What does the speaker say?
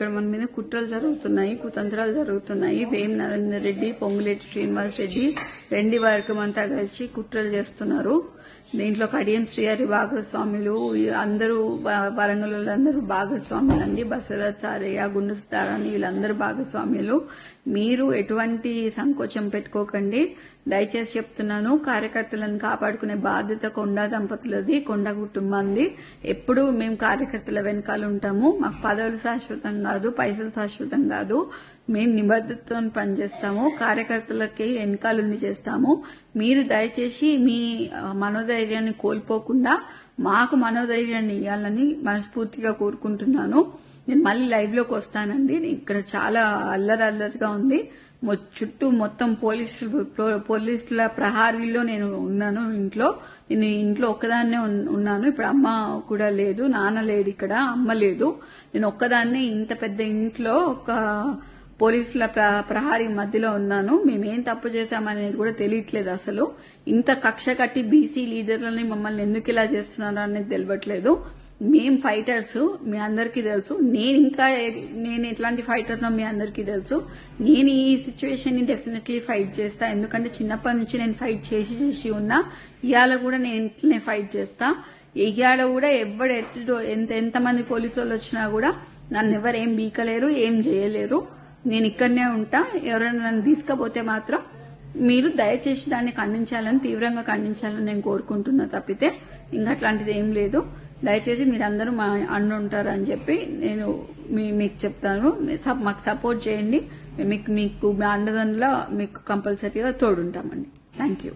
ఇక్కడ మన మీద కుట్రలు జరుగుతున్నాయి, కుతంత్రాలు జరుగుతున్నాయి. వేం నరేందర్ రెడ్డి, పొంగులేటి శ్రీనివాస్ రెడ్డి, రెండి వర్గం అంతా కలిసి కుట్రలు చేస్తున్నారు. దీంట్లో కడియం శ్రీహరి భాగస్వాములు, అందరూ వరంగల్ వాళ్ళందరూ భాగస్వాములు అండి. బసవరాజ్ సారయ్య, గుండు సుధారాణి వీళ్ళందరూ భాగస్వాములు. మీరు ఎటువంటి సంకోచం పెట్టుకోకండి. దయచేసి చెప్తున్నాను, కార్యకర్తలను కాపాడుకునే బాధ్యత కొండా దంపతులది, కొండా కుటుంబాన్ని. ఎప్పుడు మేము కార్యకర్తల వెనకాల ఉంటాము. మాకు పదవులు శాశ్వతం కాదు, పైసలు శాశ్వతం కాదు. మేము నిబద్ధతతో పనిచేస్తాము, కార్యకర్తలకి వెనకాలండి చేస్తాము. మీరు దయచేసి మీ మనోధైర్యాన్ని కోల్పోకుండా మాకు మనోధైర్యాన్ని ఇవ్వాలని మనస్ఫూర్తిగా కోరుకుంటున్నాను. నేను మళ్ళీ లైవ్ లోకి వస్తానండి. ఇక్కడ చాలా అల్లరిగా ఉంది. చుట్టూ మొత్తం పోలీసుల ప్రహారీలో నేను ఉన్నాను. నేను ఇంట్లో ఒక్కదాన్నే ఉన్నాను. ఇప్పుడు అమ్మ కూడా లేదు, నాన్న లేడు, ఇక్కడ అమ్మ లేదు. నేను ఒక్కదాన్నే ఇంత పెద్ద ఇంట్లో ఒక పోలీసుల ప్రహారీ మధ్యలో ఉన్నాను. మేమేం తప్పు చేశామనేది కూడా తెలియట్లేదు. అసలు ఇంత కక్ష కట్టి బీసీ లీడర్లని మమ్మల్ని ఎందుకు ఇలా చేస్తున్నారో అనేది తెలియట్లేదు. మేం ఫైటర్స్, మీ అందరికీ తెలుసు. నేను ఎట్లాంటి ఫైటర్నో మీ అందరికీ తెలుసు. నేను ఈ సిచ్యువేషన్ ని డెఫినెట్లీ ఫైట్ చేస్తా. ఎందుకంటే చిన్నప్పటి నుంచి నేను ఫైట్ చేసి ఉన్నా. ఇవాళ కూడా నేను ఇంట్లోనే ఫైట్ చేస్తా. ఇవాళ కూడా ఎంతమంది పోలీసు వాళ్ళు వచ్చినా కూడా నన్ను ఎవరు ఏం బీకలేరు, ఏం చేయలేరు. నేను ఇక్కడనే ఉంటా. ఎవరైనా నన్ను తీసుకపోతే మాత్రం మీరు దయచేసి దాన్ని ఖండించాలని, తీవ్రంగా ఖండించాలని నేను కోరుకుంటున్నా. తప్పితే ఇంకా అట్లాంటిది ఏం లేదు. దయచేసి మీరందరూ మా అండ ఉంటారని చెప్పి నేను మీకు చెప్తాను. మాకు సపోర్ట్ చేయండి. మీకు మీ అండదండలో మీకు కంపల్సరీగా తోడుంటామండి. Thank you.